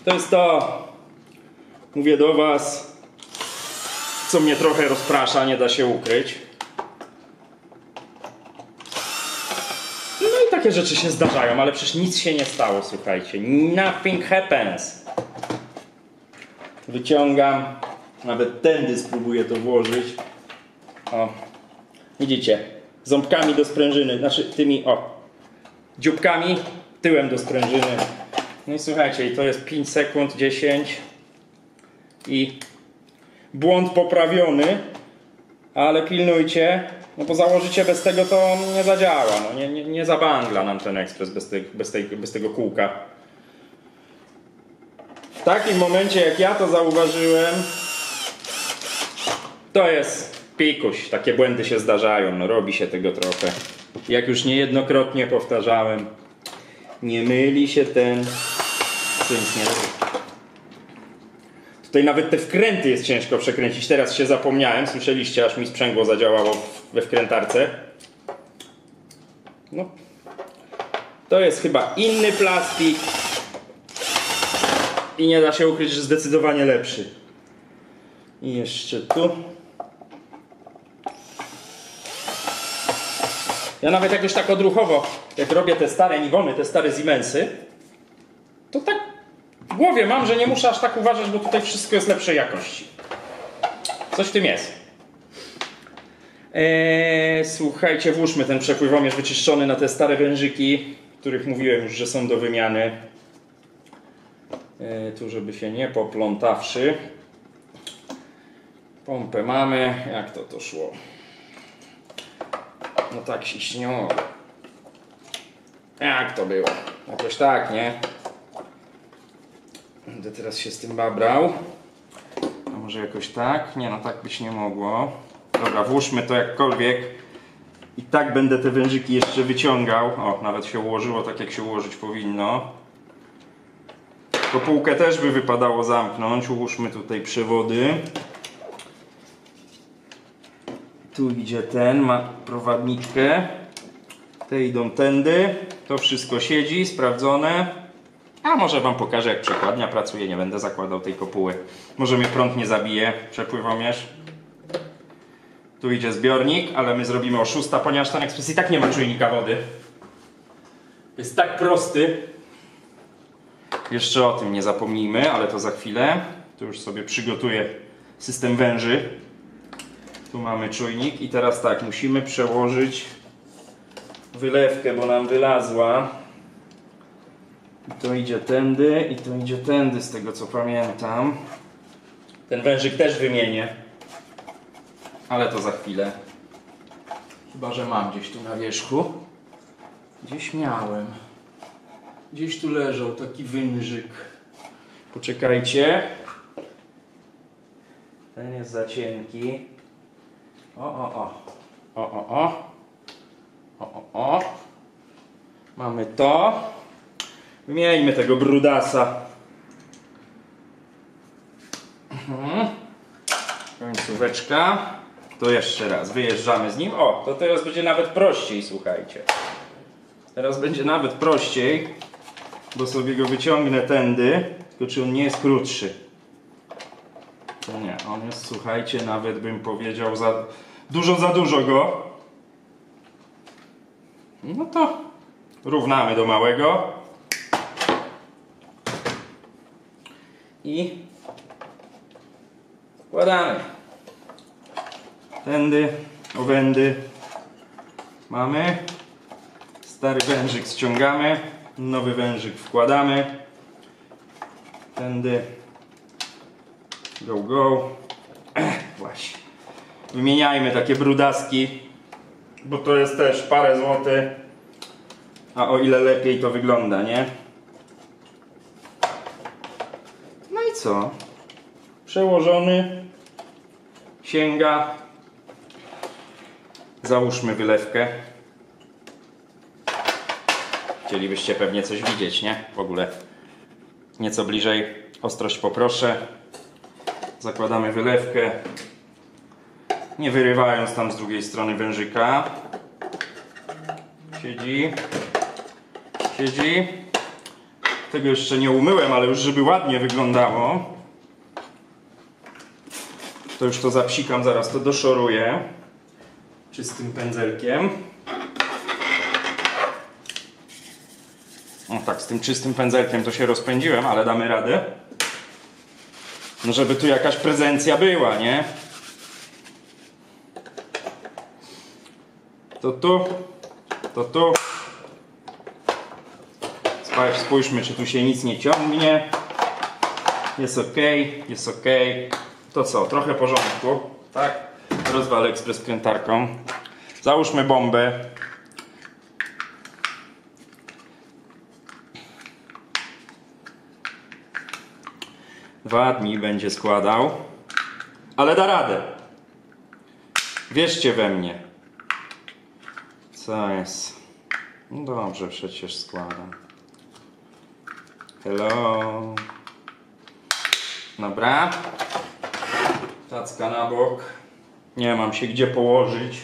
to jest to, mówię do was, co mnie trochę rozprasza, nie da się ukryć. No i takie rzeczy się zdarzają, ale przecież nic się nie stało, słuchajcie. Nothing happens. Wyciągam, nawet tędy spróbuję to włożyć. O, widzicie, ząbkami do sprężyny, znaczy tymi, o, dzióbkami tyłem do sprężyny. No i słuchajcie, i to jest 5 sekund, 10 i błąd poprawiony, ale pilnujcie, no bo założycie bez tego, to on nie zadziała, no nie zabangla nam ten ekspres bez tego kółka. W takim momencie, jak ja to zauważyłem, to jest pikuś. Takie błędy się zdarzają, no robi się tego trochę. Jak już niejednokrotnie powtarzałem, nie myli się ten, co nic nie robi. Tutaj nawet te wkręty jest ciężko przekręcić. Teraz się zapomniałem, słyszeliście, aż mi sprzęgło zadziałało we wkrętarce. No. To jest chyba inny plastik. I nie da się ukryć, że zdecydowanie lepszy. I jeszcze tu. Ja nawet jakoś tak odruchowo, jak robię te stare Nivony, te stare Siemensy, to tak w głowie mam, że nie muszę aż tak uważać, bo tutaj wszystko jest lepszej jakości. Coś w tym jest. Słuchajcie, włóżmy ten przepływomierz wyczyszczony na te stare wężyki, których mówiłem już, że są do wymiany. Tu, żeby się nie poplątawszy. Pompę mamy. Jak to szło? No tak się śniło. Jak to było? Jakoś tak, nie? Będę teraz się z tym babrał. A może jakoś tak? Nie, no tak być nie mogło. Dobra, włóżmy to jakkolwiek. I tak będę te wężyki jeszcze wyciągał. O, nawet się ułożyło tak, jak się ułożyć powinno. Kopułkę też by wypadało zamknąć. Ułóżmy tutaj przewody. Tu idzie ten, ma prowadniczkę. Te idą tędy. To wszystko siedzi, sprawdzone. A może wam pokażę, jak przekładnia pracuje. Nie będę zakładał tej kopuły. Może mnie prąd nie zabije. Przepływomierz. Tu idzie zbiornik, ale my zrobimy o 6, ponieważ ten ekspres i tak nie ma czujnika wody. Jest tak prosty. Jeszcze o tym nie zapomnijmy, ale to za chwilę. Tu już sobie przygotuję system węży. Tu mamy czujnik i teraz tak, musimy przełożyć wylewkę, bo nam wylazła. I to idzie tędy i to idzie tędy, z tego co pamiętam. Ten wężyk też wymienię, ale to za chwilę. Chyba że mam gdzieś tu na wierzchu. Gdzieś miałem. Gdzieś tu leżał taki wężyk. Poczekajcie. Ten jest za cienki. O. Mamy to. Wymieńmy tego brudasa. Końcóweczka. To jeszcze raz. Wyjeżdżamy z nim. O, to teraz będzie nawet prościej, słuchajcie. Teraz będzie nawet prościej, bo sobie go wyciągnę tędy. Tylko czy on nie jest krótszy? To nie, on jest, słuchajcie, nawet bym powiedział za dużo go. No to równamy do małego. I wkładamy. Tędy, owędy. Mamy. Stary wężyk ściągamy. Nowy wężyk wkładamy. Tędy Go, go. Właśnie. Wymieniajmy takie brudaski, bo to jest też parę złotych. A o ile lepiej to wygląda, nie? No i co? Przełożony. Sięga. Załóżmy wylewkę. Chcielibyście pewnie coś widzieć, nie? W ogóle nieco bliżej. Ostrość poproszę. Zakładamy wylewkę. Nie wyrywając tam z drugiej strony wężyka. Siedzi. Siedzi. Tego jeszcze nie umyłem, ale już żeby ładnie wyglądało. To już to zapsikam, zaraz to doszoruję. Czystym pędzelkiem. No tak, z tym czystym pędzelkiem to się rozpędziłem, ale damy radę. No żeby tu jakaś prezencja była, nie? To tu. To tu. Spójrzmy, czy tu się nic nie ciągnie. Jest ok, jest ok. To co? Trochę porządku, tak? Rozwalę ekspres krętarką. Załóżmy bombę. Dwa dni będzie składał. Ale da radę. Wierzcie we mnie. Co jest? No dobrze, przecież składam. Hello. Dobra. Tacka na bok. Nie mam się gdzie położyć.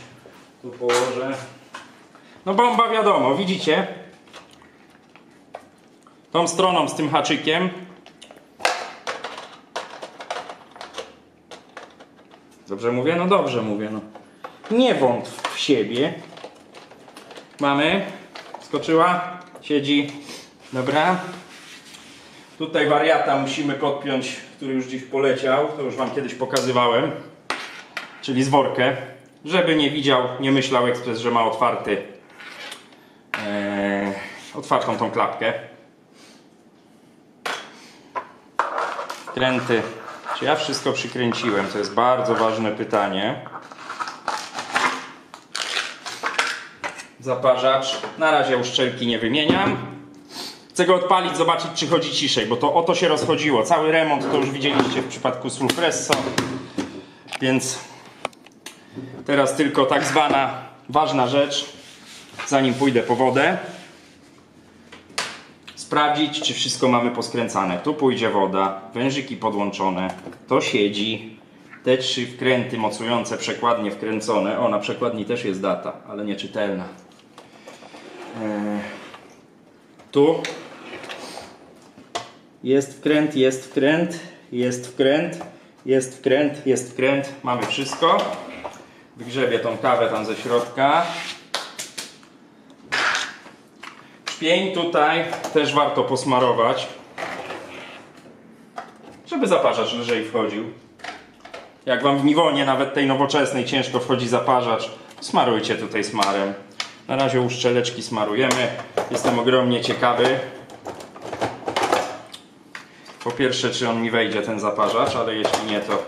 Tu położę. No bomba wiadomo, widzicie? Tą stroną z tym haczykiem. Dobrze mówię? No dobrze mówię. No. Nie wątp w siebie. Mamy. Skoczyła. Siedzi. Dobra. Tutaj wariata musimy podpiąć, który już gdzieś poleciał. To już wam kiedyś pokazywałem. Czyli zworkę. Żeby nie widział, nie myślał ekspres, że ma otwartą tą klapkę. Kręty. Czy ja wszystko przykręciłem? To jest bardzo ważne pytanie. Zaparzacz. Na razie uszczelki nie wymieniam. Chcę go odpalić, zobaczyć, czy chodzi ciszej, bo to o to się rozchodziło. Cały remont to już widzieliście w przypadku Sulfresso. Więc teraz tylko tak zwana ważna rzecz, zanim pójdę po wodę. Sprawdzić, czy wszystko mamy poskręcane. Tu pójdzie woda, wężyki podłączone, to siedzi. Te 3 wkręty mocujące, przekładnie wkręcone. O, na przekładni też jest data, ale nieczytelna. Tu jest wkręt, jest wkręt, jest wkręt, jest wkręt, jest wkręt. Mamy wszystko. Wygrzebię tą kawę tam ze środka. Szpień tutaj też warto posmarować, żeby zaparzacz lżej wchodził. Jak wam w Miwonie, nawet tej nowoczesnej, ciężko wchodzi zaparzacz, smarujcie tutaj smarem. Na razie uszczeleczki smarujemy. Jestem ogromnie ciekawy. Po pierwsze, czy on mi wejdzie, ten zaparzacz, ale jeśli nie, to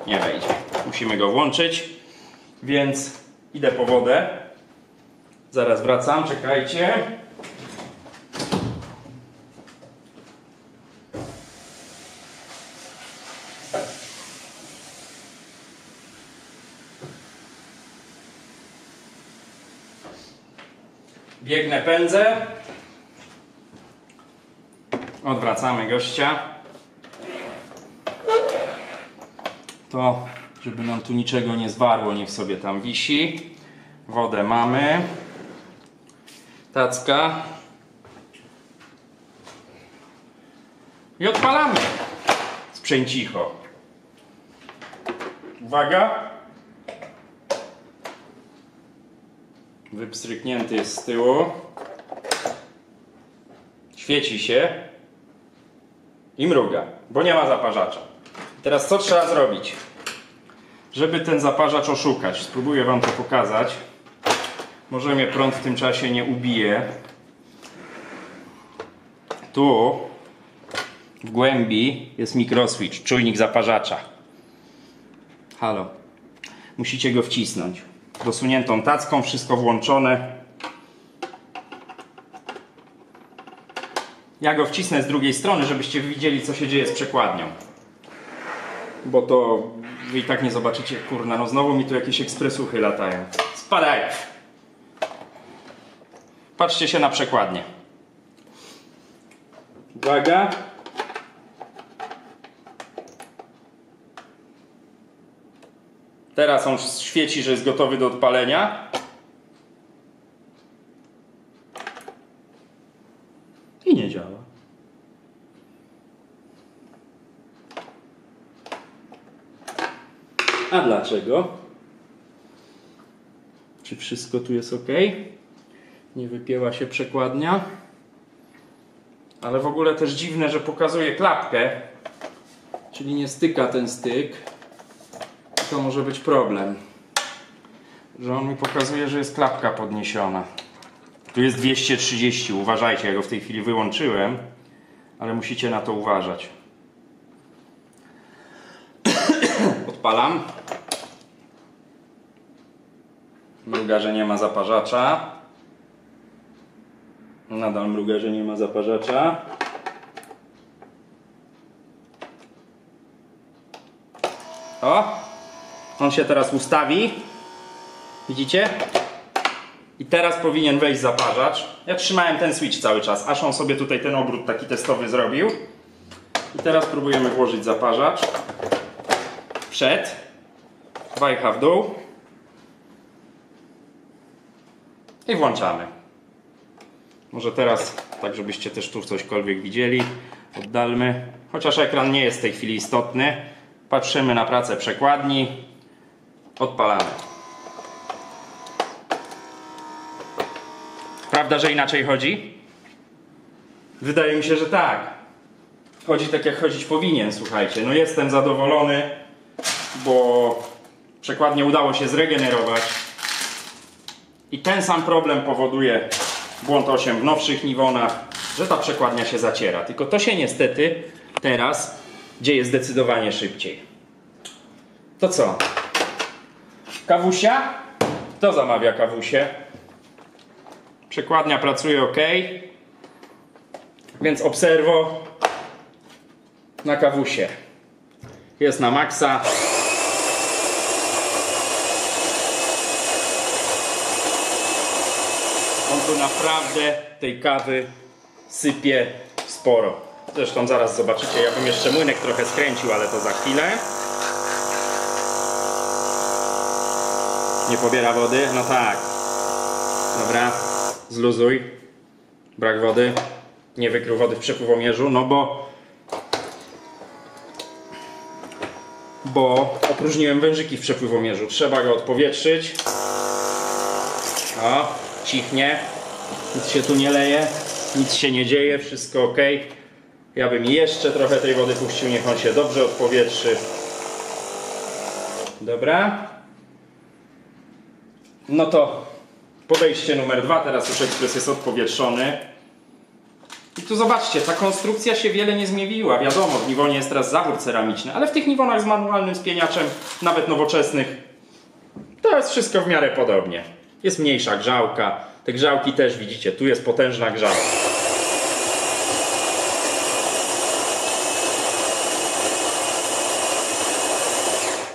nie wejdzie. Musimy go włączyć, więc idę po wodę. Zaraz wracam, czekajcie. Biegnę, pędzę. Odwracamy gościa. To, żeby nam tu niczego nie zwarło, niech sobie tam wisi. Wodę mamy. Tacka. I odpalamy. Sprzęcicho. Uwaga. Wypstryknięty jest z tyłu. Świeci się. I mruga, bo nie ma zaparzacza. Teraz co trzeba zrobić? Żeby ten zaparzacz oszukać. Spróbuję wam to pokazać. Może mnie prąd w tym czasie nie ubije. Tu w głębi jest mikroswitch, czujnik zaparzacza. Halo. Musicie go wcisnąć. Dosuniętą tacką, wszystko włączone. Ja go wcisnę z drugiej strony, żebyście widzieli, co się dzieje z przekładnią. Bo to wy i tak nie zobaczycie, kurna, no znowu mi tu jakieś ekspresuchy latają. Spadaj! Patrzcie się na przekładnię. Uwaga. Teraz on świeci, że jest gotowy do odpalenia. I nie działa. A dlaczego? Czy wszystko tu jest ok? Nie wypięła się przekładnia. Ale w ogóle też dziwne, że pokazuje klapkę. Czyli nie styka ten styk. To może być problem. Że on mi pokazuje, że jest klapka podniesiona. Tu jest 230, uważajcie, ja go w tej chwili wyłączyłem, ale musicie na to uważać. Odpalam. Mruga, że nie ma zaparzacza. Nadal mruga, że nie ma zaparzacza. O! On się teraz ustawi. Widzicie? I teraz powinien wejść zaparzacz. Ja trzymałem ten switch cały czas, aż on sobie tutaj ten obrót taki testowy zrobił. I teraz próbujemy włożyć zaparzacz. Przed. Wajcha w dół. I włączamy. Może teraz, tak żebyście też tu cośkolwiek widzieli. Oddalmy. Chociaż ekran nie jest w tej chwili istotny. Patrzymy na pracę przekładni. Odpalamy. Prawda, że inaczej chodzi? Wydaje mi się, że tak. Chodzi tak, jak chodzić powinien, słuchajcie. No jestem zadowolony, bo przekładnie udało się zregenerować. I ten sam problem powoduje błąd 8 w nowszych Nivonach, że ta przekładnia się zaciera. Tylko to się niestety teraz dzieje zdecydowanie szybciej. To co? Kawusia? Kto zamawia kawusię? Przekładnia pracuje ok. Więc obserwo na kawusie. Jest na maksa. On tu naprawdę tej kawy sypie sporo. Zresztą zaraz zobaczycie, ja bym jeszcze młynek trochę skręcił, ale to za chwilę. Nie pobiera wody? No tak. Dobra, zluzuj. Brak wody. Nie wykrył wody w przepływomierzu, no bo opróżniłem wężyki w przepływomierzu. Trzeba go odpowietrzyć. O, cichnie. Nic się tu nie leje. Nic się nie dzieje. Wszystko ok. Ja bym jeszcze trochę tej wody puścił. Niech on się dobrze odpowietrzy. Dobra. No to podejście numer 2. Teraz już ekspres jest odpowietrzony. I tu zobaczcie, ta konstrukcja się wiele nie zmieniła. Wiadomo, w Nivonie jest teraz zawór ceramiczny, ale w tych Nivonach z manualnym spieniaczem, nawet nowoczesnych, to jest wszystko w miarę podobnie. Jest mniejsza grzałka. Te grzałki też widzicie, tu jest potężna grzałka.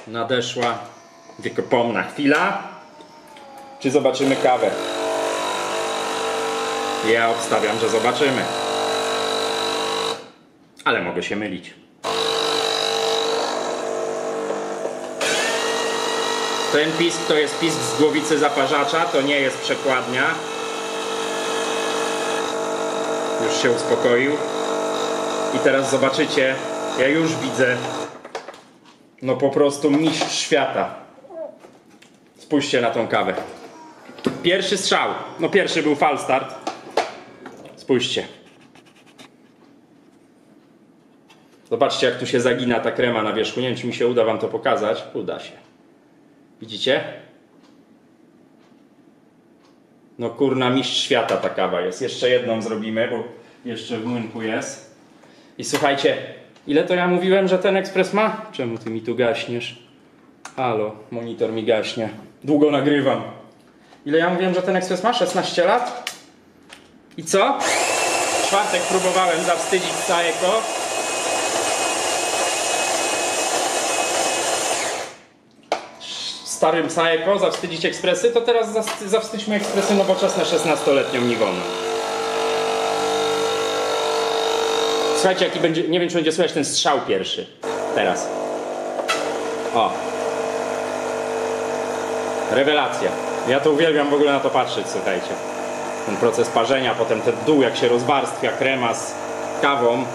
Nadeszła wiekopomna chwila. Czy zobaczymy kawę? Ja obstawiam, że zobaczymy. Ale mogę się mylić. Ten pisk to jest pisk z głowicy zaparzacza, to nie jest przekładnia. Już się uspokoił. I teraz zobaczycie, ja już widzę, no po prostu mistrz świata. Spójrzcie na tą kawę. Pierwszy strzał, no pierwszy był fal start. Spójrzcie. Zobaczcie, jak tu się zagina ta krema na wierzchu. Nie wiem, czy mi się uda wam to pokazać. Uda się. Widzicie? No kurna, mistrz świata ta kawa jest. Jeszcze jedną zrobimy, bo jeszcze w młynku jest. I słuchajcie, ile to ja mówiłem, że ten ekspres ma? Czemu ty mi tu gaśniesz? Halo, monitor mi gaśnie. Długo nagrywam. Ile ja mówiłem, że ten ekspres ma? 16 lat? I co? W czwartek próbowałem zawstydzić Saeco. Starym Saeco zawstydzić ekspresy, to teraz zawstydźmy ekspresy nowoczesne 16-letnią Nivoną. Słuchajcie, jaki będzie, nie wiem czy będzie słychać ten strzał pierwszy. Teraz. O. Rewelacja. Ja to uwielbiam w ogóle na to patrzeć, słuchajcie. Ten proces parzenia, potem ten dół jak się rozwarstwia, krema z kawą.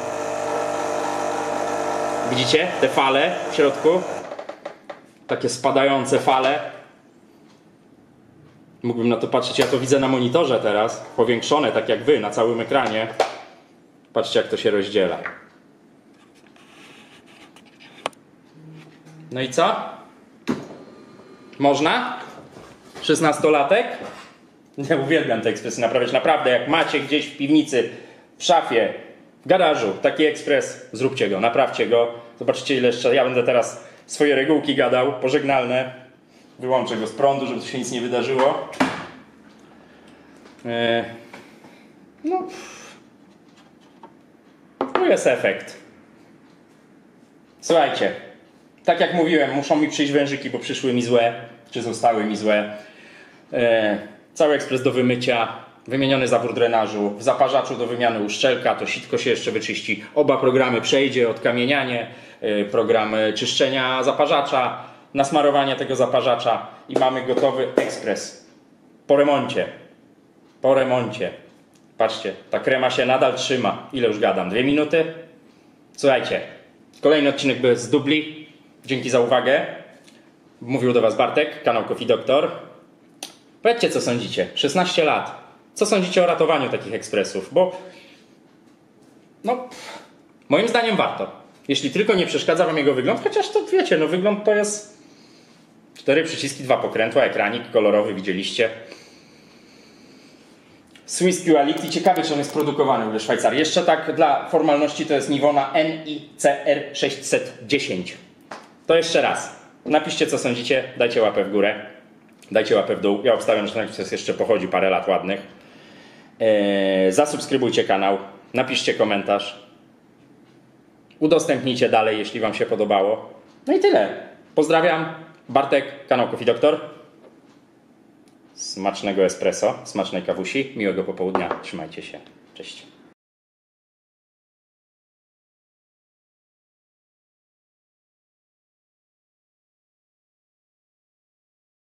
Widzicie te fale w środku? Takie spadające fale. Mógłbym na to patrzeć, ja to widzę na monitorze teraz. Powiększone, tak jak wy, na całym ekranie. Patrzcie jak to się rozdziela. No i co? Można? 16-latek? Ja uwielbiam te ekspresy naprawiać. Naprawdę, jak macie gdzieś w piwnicy, w szafie, w garażu taki ekspres, zróbcie go, naprawcie go. Zobaczycie ile jeszcze. Ja będę teraz swoje regułki gadał, pożegnalne. Wyłączę go z prądu, żeby tu się nic nie wydarzyło. No. Tu jest efekt. Słuchajcie, tak jak mówiłem, muszą mi przyjść wężyki, bo przyszły mi złe, czy zostały mi złe. Cały ekspres do wymycia, wymieniony zawór drenażu, w zaparzaczu do wymiany uszczelka, to sitko się jeszcze wyczyści. Oba programy przejdzie, odkamienianie, program czyszczenia zaparzacza, nasmarowanie tego zaparzacza i mamy gotowy ekspres. Po remoncie. Po remoncie. Patrzcie, ta krema się nadal trzyma. Ile już gadam? 2 minuty? Słuchajcie, kolejny odcinek był z dubli. Dzięki za uwagę. Mówił do was Bartek, kanał Coffee Doctor. Powiedzcie co sądzicie. 16 lat. Co sądzicie o ratowaniu takich ekspresów? Bo no, moim zdaniem warto. Jeśli tylko nie przeszkadza wam jego wygląd, chociaż to wiecie, no wygląd to jest 4 przyciski, 2 pokrętła, ekranik kolorowy, widzieliście. Swiss Quality, ciekawe czy on jest produkowany w Szwajcarii. Jeszcze tak dla formalności to jest Nivona NICR 610. To jeszcze raz. Napiszcie co sądzicie, dajcie łapę w górę, dajcie łapę w dół. Ja obstawiam, że ten ekspres jeszcze pochodzi parę lat ładnych. Zasubskrybujcie kanał, napiszcie komentarz. Udostępnijcie dalej, jeśli wam się podobało. No i tyle. Pozdrawiam. Bartek, kanał Coffee Doctor. Smacznego espresso, smacznej kawusi, miłego popołudnia. Trzymajcie się. Cześć.